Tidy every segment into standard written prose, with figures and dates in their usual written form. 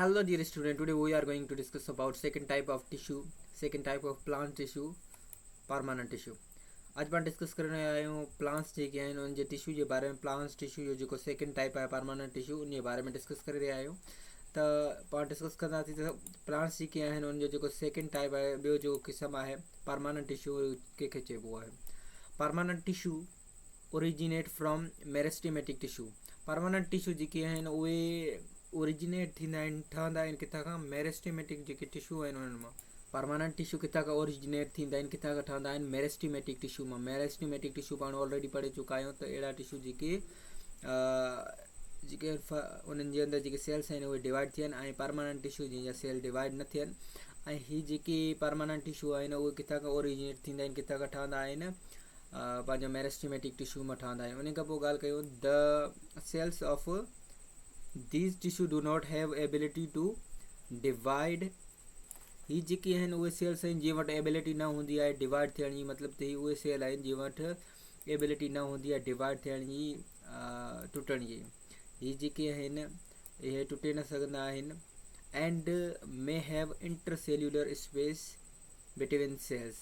Hello dear student, today we are going to discuss about second type of tissue, second type of plant tissue, permanent tissue. आज पाण discuss करने आया हूँ plants जेके आहिनि उन जे tissue जे बारे में। प्लांट्स टिश्यू जो जेको सेकंड टाइप आहे परमानेंट टिश्यू उन जे बारे में डिस्कस करे रहिया आहियूं। त पाण डिस्कस कंदासीं त प्लांट्स जेके आहिनि उन जो जेको सेकंड टाइप आहे, ॿियो जेको क़िस्म आहे परमानेंट टिश्यू, कंहिंखे चइबो आहे। Permanent tissue originate from meristematic tissue. Permanent tissue जेके आहिनि उहे ओरिजिनेट थींदा आहिनि, ठहंदा आहिनि किथां खां? मेरिस्टेमेटिक जेके टिश्यू आहिनि उन्हनि मां। परमानेंट टिश्यू किथां खां ओरिजिनेट थींदा आहिनि, किथां खां ठहंदा आहिनि? मेरिस्टेमेटिक टिश्यू मां। मेरिस्टेमेटिक टिश्यू पाण ऑलरेडी पढ़ी चुका आहियूं त अहिड़ा टिश्यू जेके उन्हनि जे अंदरि जेके सेल्स आहिनि उहे डिवाइड थियनि, ऐं परमानेंट टिश्यू जंहिंजा सेल डिवाइड न थियनि। ऐं हीअ जेके परमानेंट टिश्यू आहिनि उहे किथां खां ओरिजिनेट थींदा आहिनि, किथां खां ठहंदा आहिनि? पंहिंजो मेरिस्टेमेटिक टिश्यू मां ठहंदा आहिनि। उन खां पोइ ॻाल्हि कयूं the cells of these tissue do not have ability to divide। ही जेके आहिनि उहे सेल्स आहिनि जंहिं वटि एबिलिटी न हूंदी आहे डिवाइड थियण जी, मतिलबु त ही उहे सेल आहिनि जंहिं वटि एबिलिटी न हूंदी आहे डिवाइड थियण जी, टुटण जी। ही जेके आहिनि इहे टुटे न सघंदा आहिनि। And may have intercellular space between cells.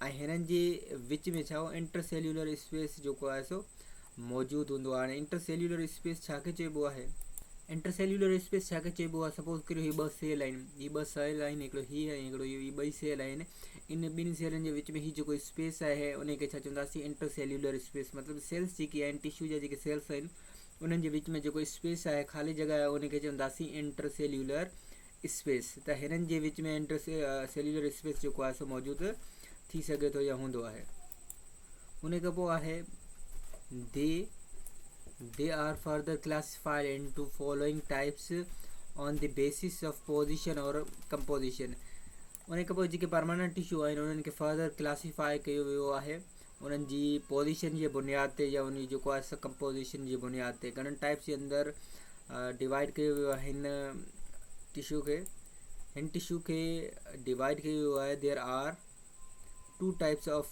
ऐं हिननि जे विच में छा इंटरसेल्यूलर स्पेस जेको आहे सो मौजूदु हूंदो आहे। हाणे इंटरसेल्यूलर स्पेस छा खे चइबो आहे? इंटरसेल्यूलर स्पेस छा खे चइबो आहे? सपोज़ करियो ही ॿ सेल आहिनि, ही ॿ सेल आहिनि, हिकिड़ो हीअ ऐं हिकिड़ो ही ॿई सेल आहिनि। इन ॿिनि सेलनि जे विच में ही जेको स्पेस आहे उनखे छा चवंदासीं? Intercellular space. मतिलबु सेल्स जेके आहिनि, टिश्यू जा जेके सेल्स आहिनि उन्हनि जे विच में जेको स्पेस आहे, ख़ाली जॻह आहे, उनखे चवंदासीं इंटरसेल्यूलर स्पेस। त हिननि जे विच में इंटरसेल्यूलर स्पेस जेको आहे सो मौजूदु थी सघे थो या हूंदो आहे। उन खां पोइ आहे they are further classified into following types on the basis of position or composition। उन खां पोइ जेके परमानेंट टिश्यू आहिनि उन्हनि खे फर्दर क्लासीफाई कयो वियो आहे उन्हनि जी पोजीशन जे बुनियाद ते या उन जेको आहे कंपोजिशन जी बुनियाद ते। घणनि टाइप्स जे अंदरि डिवाइड कयो वियो आहे हिन टिश्यू खे। हिन टिश्यू खे डिवाइड कयो वियो आहे। There are two types of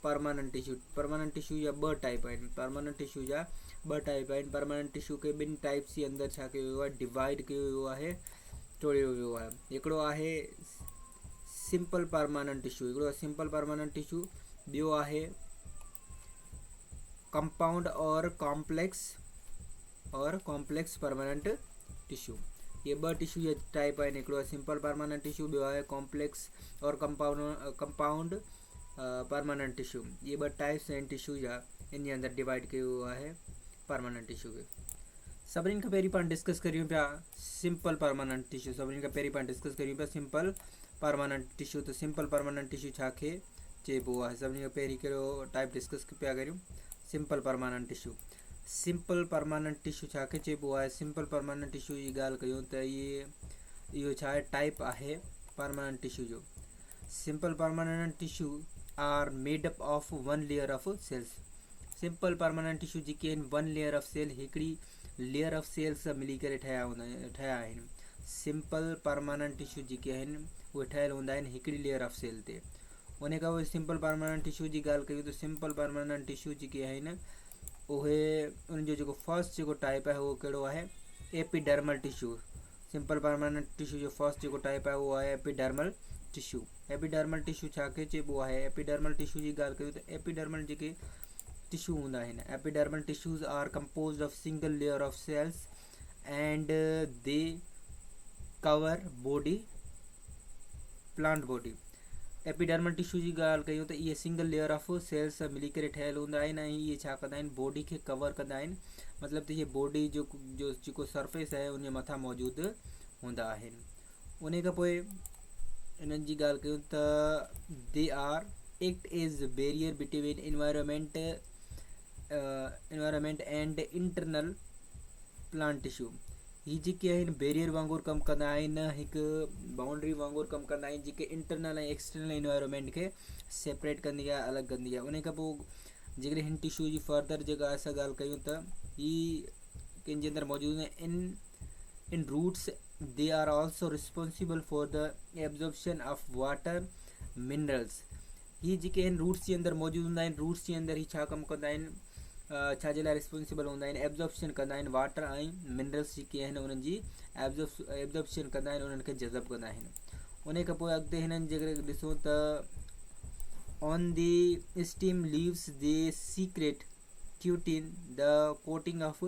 permanent tissue. Permanent tissue जा ॿ टाइप आहिनि। परमानेंट टिश्यू जा ॿ टाइप आहिनि। परमानेंट टिश्यू खे ॿिनि टाइप्स जे अंदरि छा कयो वियो आहे? डिवाइड कयो वियो आहे, तोड़ियो वियो आहे। हिकिड़ो आहे सिंपल परमानेंट टिश्यू, हिकिड़ो आहे सिंपल परमानेंट टिश्यू, ॿियो आहे कंपाउंड और कॉम्प्लेक्स परमानेंट टिश्यू। ये ॿ टिश्यू जा टाइप आहिनि, हिकिड़ो आहे सिंपल परमानेंट टिश्यू, ॿियो आहे कॉम्प्लेक्स और कंपाउंड परमानेंट टिश्यू। ये ॿ टाइप्स आहिनि टिश्यू जा, इन जे अंदरि डिवाइड कयो वियो आहे परमानेंट टिश्यू खे। सभिनी खां पहिरीं पाण डिस्कस करियूं पिया सिंपल परमानेंट टिश्यू। सभिनी खां पहिरीं पाण डिस्कस करियूं पिया सिंपल परमानेंट टिश्यू। त सिंपल परमानेंट टिश्यू छा खे चइबो आहे? सभिनी खां पहिरीं कहिड़ो टाइप डिस्कस पिया करियूं? Simple permanent tissue. Simple permanent tissue छा खे चइबो आहे? सिंपल परमानेंट टिश्यू जी ॻाल्हि कयूं त इहो छा आहे? टाइप आहे परमानेंट टिश्यू जो। Simple permanent tissue are made up of one layer of cells. Simple permanent tissue जेके आहिनि वन लेयर ऑफ सेल, हिकिड़ी लेयर ऑफ सेल्स मिली करे ठहिया आहिनि। सिंपल परमानेंट टिश्यू जेके आहिनि उहे ठहियल हूंदा आहिनि हिकिड़ी लेयर ऑफ सेल ते। उन खां पोइ सिंपल परमानेंट टिश्यू जी ॻाल्हि कयूं त सिंपल परमानेंट टिश्यू जेके आहिनि उहे उनजो जेको फर्स्ट जेको टाइप आहे उहो कहिड़ो आहे? Epidermal tissue. Simple permanent tissue जो फर्स्ट जेको टाइप आहे उहो आहे एपिडर्मल टिश्यू। एपिडर्मल टिश्यू छा खे चइबो आहे? एपिडर्मल टिश्यू जी ॻाल्हि कयूं त एपिडर्मल जेके टिश्यू हूंदा आहिनि, epidermal tissues are composed of single layer of cells and they cover body, plant body. Epidermal tissue जी ॻाल्हि कयूं त इहे सिंगल लेयर ऑफ सेल्स मिली करे ठहियल हूंदा आहिनि ऐं इहे छा कंदा आहिनि? बॉडी खे कवर कंदा आहिनि। मतिलबु त इहे बॉडी जो जेको सरफेस आहे उन जे मथां मौजूदु हूंदा आहिनि। उन खां पोइ इन्हनि जी ॻाल्हि कयूं त they are act as barrier between environment and internal plant tissue. ही जेके आहिनि बैरियर वांगुरु कमु कंदा आहिनि, हिकु बाउंड्री वांगुरु कमु कंदा आहिनि जेके इंटरनल ऐं एक्सटर्नल एनवायरनमेंट खे सेपरेट कंदी आहे, अलॻि कंदी आहे। उन खां पोइ जेकॾहिं हिन टिश्यू जी फर्दर जेका असां ॻाल्हि कयूं त ही कंहिंजे अंदरि मौजूदु आहिनि in roots. They are also responsible for the absorption of water minerals. ही जेके आहिनि रूट्स जे अंदरि मौजूदु हूंदा आहिनि। रूट्स जे अंदरि ही छा कमु कंदा आहिनि? छा जे लाइ रिस्पॉन्सिबल हूंदा आहिनि, एब्जॉर्प्शन कंदा आहिनि वाटर ऐं मिनरल्स जेके आहिनि उन्हनि जी एब्जॉर्प्शन कंदा आहिनि, उन्हनि खे जज़ब कंदा आहिनि। उन खां पोइ अॻिते हिननि जे ॾिसूं त on the steam leaves the secret cutin, the coating of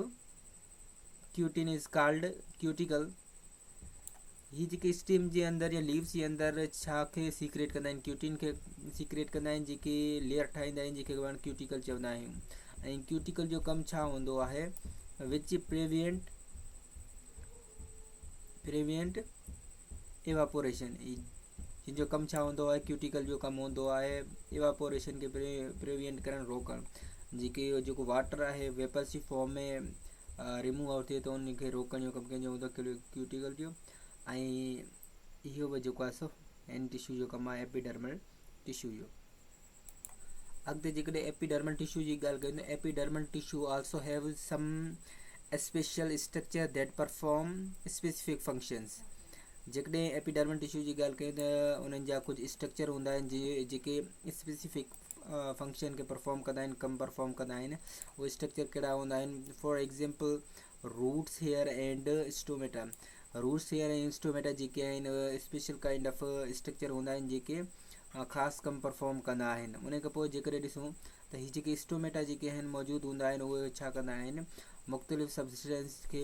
cutin is called cuticle. ही जेके स्टीम जे अंदरि या लीव्स जे अंदरि छा खे सीक्रेट कंदा आहिनि, क्यूटिन खे सीक्रेट कंदा आहिनि, जेके लेयर ठाहींदा आहिनि जंहिंखे पाण क्यूटिकल चवंदा आहियूं। ऐं क्यूटिकल जो कमु छा हूंदो आहे, विच प्रिवेंट एवापोरेशन। जो कमु छा हूंदो आहे, क्यूटिकल जो कमु हूंदो आहे एवापोरेशन खे प्रिवेंट करणु, रोकणु। जेको वाटर आहे वेपर्स जी फॉर्म में रिमूव आउट थिए थो, उनखे रोकण जो कमु कंहिंजो हूंदो आहे क्यूटिकल जो। ऐं इहो बि जेको आहे सो एन टिश्यू जो कमु आहे, एपिडर्मल टिश्यू जो। अॻिते जेकॾहिं एपिडर्मल टिश्यू जी ॻाल्हि कयूं त epidermal tissue also have some special structure that perform specific functions. जेकॾहिं एपिडर्मल टिश्यू जी ॻाल्हि कयूं त उन्हनि जा कुझु स्ट्रक्चर हूंदा आहिनि जेके स्पेसिफिक फंक्शन खे परफॉर्म कंदा आहिनि, कमु परफॉर्म कंदा आहिनि। उहे स्ट्रक्चर कहिड़ा हूंदा आहिनि, for example roots, hair and stomata. Roots, hair ऐं स्टोमेटा जेके आहिनि स्पेशल काइंड ऑफ स्ट्रक्चर हूंदा आहिनि जेके ख़ासि कमु परफॉर्म कंदा आहिनि। उन खां पोइ जेकॾहिं ॾिसूं त हीअ जेके स्टोमेटा जेके आहिनि मौजूदु हूंदा आहिनि, उहे छा कंदा आहिनि, मुख़्तलिफ़ सब्सटेंस खे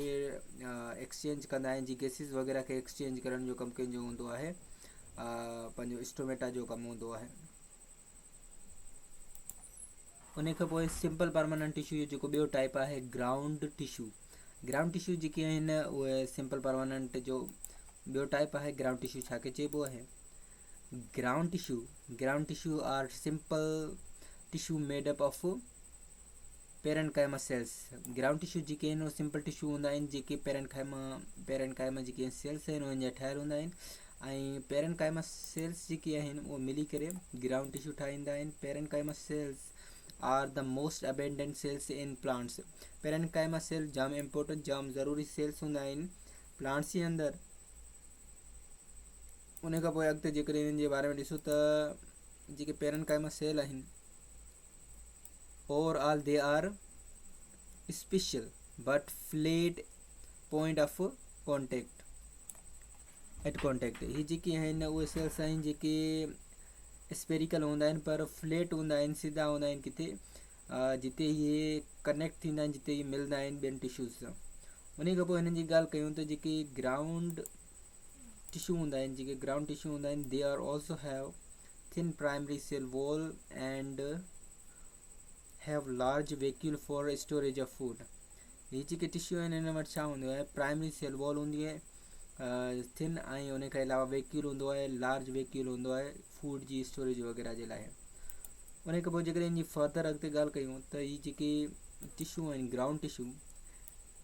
एक्सचेंज कंदा आहिनि, जी गैसिस वग़ैरह खे एक्सचेंज करण जो कमु कंहिंजो हूंदो आहे, पंहिंजो स्टोमेटा जो कमु हूंदो आहे। उन खां पोइ सिंपल परमानेंट टिश्यू जो जेको ॿियो टाइप आहे, ग्राउंड टिश्यू। ग्राउंड टिश्यू जेके आहिनि उहे सिंपल परमानेंट जो ॿियो टाइप आहे। ग्राउंड टिश्यू छा खे चइबो आहे, ground tissue are simple tissue made up of parenchyma cells. Ground tissue जेके आहिनि उहे सिंपल टिश्यू हूंदा आहिनि जेके पेरेन्काइमा जेके सेल्स आहिनि उन्हनि जा ठहियल हूंदा आहिनि। ऐं पेरेन्काइमा सेल्स जेके आहिनि उहे मिली करे ग्राउंड टिश्यू ठाहींदा आहिनि। Parenchyma cells are the most abundant cells in plants. Parenchyma cell जाम इम्पोर्टेंट, जाम ज़रूरी सेल्स हूंदा आहिनि प्लांट्स जे अंदरि। उन खां पोइ अॻिते जेकॾहिं हिननि जे बारे में ॾिसूं त जेके पेरेन्काइमा सेल आहिनि overall they are special but flat point of contact. ही जेके आहिनि उहे सेल्स आहिनि जेके स्पेरिकल हूंदा आहिनि पर फ्लैट हूंदा आहिनि, सीधा हूंदा आहिनि किथे जिते इहे कनेक्ट थींदा आहिनि, जिते इहे मिलंदा आहिनि ॿियनि टिश्यूज़ सां। उन खां पोइ हिननि जी ॻाल्हि कयूं त जेके ग्राउंड टिश्यू हूंदा आहिनि, they are also have thin primary cell wall and have large vacuole for storage of food. हीअ जेके टिश्यू आहिनि हिन वटि छा हूंदो आहे, प्राइमरी सेल वॉल हूंदी आहे थिन, ऐं उन खां अलावा वैक्यूल हूंदो आहे, लार्ज वैक्यूल हूंदो आहे फूड जी स्टोरेज वग़ैरह जे लाइ। उन खां पोइ जेकॾहिं हिन जी फर्दर अॻिते ॻाल्हि कयूं त हीअ जेके टिश्यू आहिनि ground tissue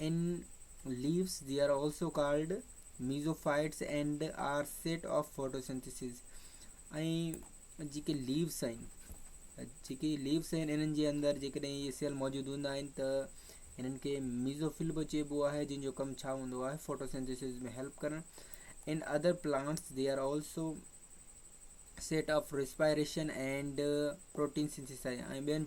in leaves, they are also called mesophytes and are set of photosynthesis. ऐं जेके लीव्स आहिनि इन्हनि जे अंदरि जेकॾहिं इहे सेल मौजूदु हूंदा आहिनि त हिननि खे मीज़ोफिल बि चइबो आहे, जंहिंजो कमु छा हूंदो आहे, फोटोसिंथेसिस में हेल्प करणु। In other plants they are also set of respiration and protein synthesize. ऐं ॿिया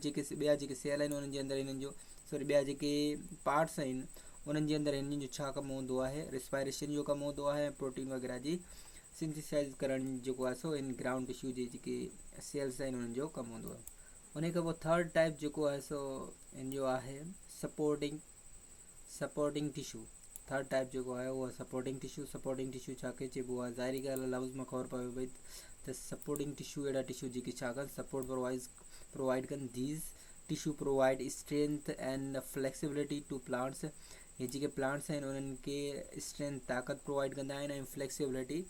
जेके सेल आहिनि उन्हनि जे अंदरि हिननि जो ॿिया जेके पार्ट्स आहिनि उन्हनि जे अंदरि हिननि जो छा कमु हूंदो आहे, रिस्पायरेशन जो कमु हूंदो आहे, प्रोटीन वग़ैरह जी सिंथेसाइज करणु जेको आहे सो इन ग्राउंड टिश्यू जे जेके सेल्स आहिनि उन्हनि जो कमु हूंदो आहे। उन खां पोइ थर्ड टाइप जेको आहे सो इन जो आहे सपोर्टिंग टिश्यू। थर्ड टाइप जेको आहे उहो सपोर्टिंग टिश्यू छा खे चइबो आहे, ज़ाहिरी ॻाल्हि आहे लफ़्ज़ मां ख़बर पवे भई त सपोर्टिंग टिश्यू अहिड़ा टिश्यू जेके छा कनि, सपोर्ट प्रोवाइड कनि। These tissue provide strength and flexibility to plants. हे जेके प्लांट्स आहिनि उन्हनि खे स्ट्रेंथ ताक़त प्रोवाइड कंदा आहिनि ऐं फ्लैक्सिबिलिटी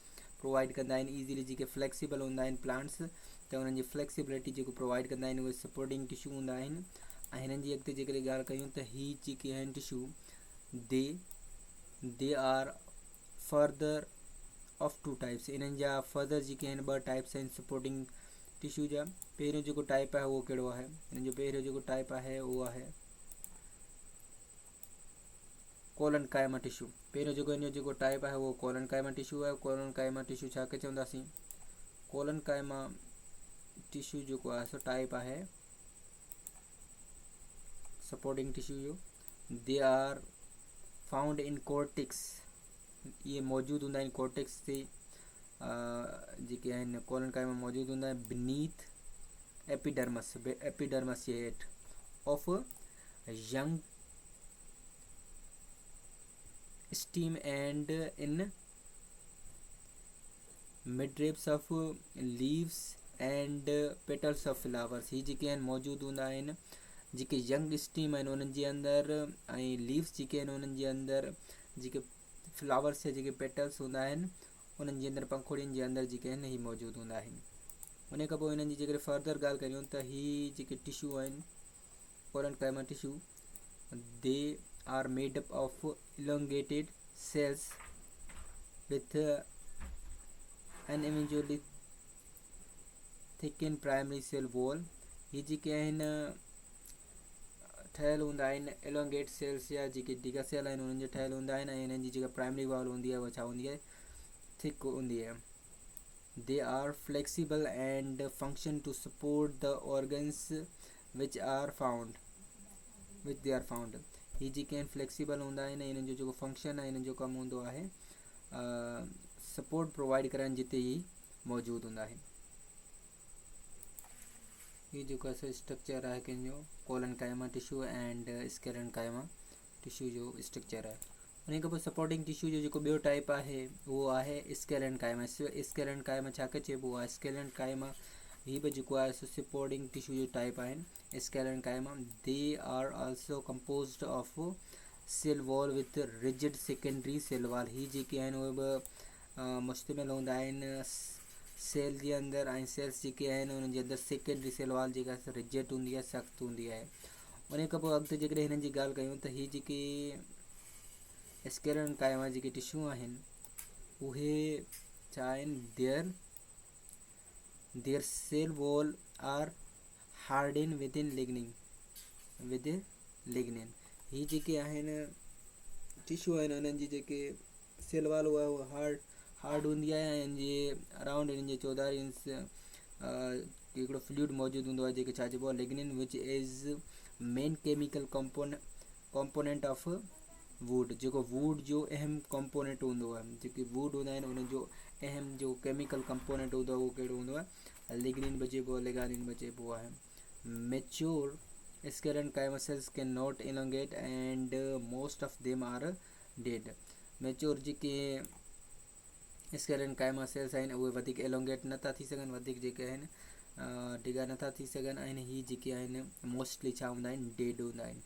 प्रोवाइड कंदा आहिनि। ईज़ीली जेके फ्लैक्सिबल हूंदा आहिनि प्लांट्स त उन्हनि जी फ्लैक्सिबिलिटी जेको प्रोवाइड कंदा आहिनि उहे सपोर्टिंग टिश्यू हूंदा आहिनि। ऐं हिननि जी अॻिते जेकॾहिं ॻाल्हि कयूं त ही जेके आहिनि tissue they are further of two types. इन्हनि जा फर्दर जेके आहिनि ॿ टाइप्स आहिनि सपोर्टिंग टिश्यू जा। पहिरियों जेको टाइप आहे उहो कहिड़ो आहे, हिननि जो पहिरियों जेको टाइप आहे उहो आहे कोलनकाइमा टिश्यू। पहिरियों जेको हिन जो जेको टाइप आहे उहो कोलनकाइमा टिश्यू आहे। कोलनकाइमा टिश्यू छा खे चवंदासीं, कोलनकाइमा टिश्यू जेको आहे सो टाइप आहे सपोर्टिंग टिश्यू जो they are found in cortex, ये मौजूद हूंदा आहिनि कॉर्टेक्स ते जेके आहिनि कोलनकाइमा मौजूद हूंदा आहिनि बीनीथ एपिडर्मस जे हेठि of young stem and in midribs of leaves and petals of flowers. ही जेके आहिनि मौजूद हूंदा आहिनि जेके यंग स्टीम आहिनि उन्हनि जे अंदरि ऐं लीव्स जेके आहिनि उन्हनि जे अंदरि जेके फ्लावर्स जा जेके पेटल्स हूंदा आहिनि उन्हनि जे अंदरि पंखुड़ियुनि जे अंदरि जेके आहिनि ही मौजूद हूंदा आहिनि। उन खां पोइ हिननि जी जेकॾहिं फर्दर ॻाल्हि करियूं त ही जेके टिश्यू आहिनि collenchyma tissue they are made up of elongated cells with an eventually thick in primary cell wall. ही जेके आहिनि ठहियल हूंदा आहिनि एलोंगेट सेल्स या जेके डिगा सेल आहिनि उन्हनि जा ठहियल हूंदा आहिनि ऐं हिननि जी जेका प्राइमरी वॉल हूंदी आहे उहा छा हूंदी आहे थिक हूंदी आहे। They are flexible and function to support the organs which they R found. ही जेके आहिनि फ्लेक्सिबल हूंदा आहिनि हिननि जो जेको फंक्शन आहे हिननि जो कमु हूंदो आहे सपोर्ट प्रोवाइड करणु जिते ही मौजूदु हूंदा आहिनि। ये जेको आहे स्ट्रक्चर आहे कंहिंजो कोलनकाइमा टिश्यू एंड स्केलेनकाइमा टिश्यू जो स्ट्रक्चर आहे। उन खां पोइ सपोर्टिंग टिश्यू जो जेको ॿियो टाइप आहे उहो आहे स्केलेनकाइमा। स्केलेनकाइमा छाखे चइबो आहे स्केलेनकाइमा ही बि जेको आहे सपोर्टिंग टिश्यू जो टाइप आहिनि sclerenchyma. They are also composed of cell wall with rigid secondary cell wall. ही जेके आहिनि उहे बि मुश्तमिल हूंदा आहिनि सेल जे अंदरि ऐं सेल्स जेके आहिनि उन्हनि जे अंदरि सेकेंडरी सेल वॉल जेका रिजिड हूंदी आहे सख़्तु हूंदी आहे। उन खां पोइ अॻिते जेकॾहिं हिननि जी ॻाल्हि कयूं त ही जेके स्केलेनकाइमा जेके टिश्यू आहिनि उहे छा आहिनि their cell wall are harden with lignin. ही जेके आहिनि टिश्यू आहिनि उन्हनि जी जेके सेल वॉल उहा हार्ड हूंदी आहे ऐं हिन जे अराउंड हिननि जे चौधारी हिकिड़ो फ्लूइड मौजूदु हूंदो आहे जेके छा चइबो आहे lignin which is main chemical component of would. जेको वुड जो अहम कंपोनेंट हूंदो आहे जेके वुड हूंदा आहिनि उन्हनि जो अहम जो केमिकल कंपोनेंट हूंदो आहे उहो कहिड़ो हूंदो आहे लिग्निन बि चइबो आहे लिगानिन बि चइबो आहे। Mature sclerenchyma cells can not elongate and most of them are dead. Mature जेके स्केलेनकाइमा सेल्स आहिनि उहे वधीक एलोंगेट नथा थी सघनि वधीक जेके आहिनि डिगा नथा थी सघनि ऐं ही जेके आहिनि मोस्टली छा हूंदा आहिनि डेड हूंदा आहिनि।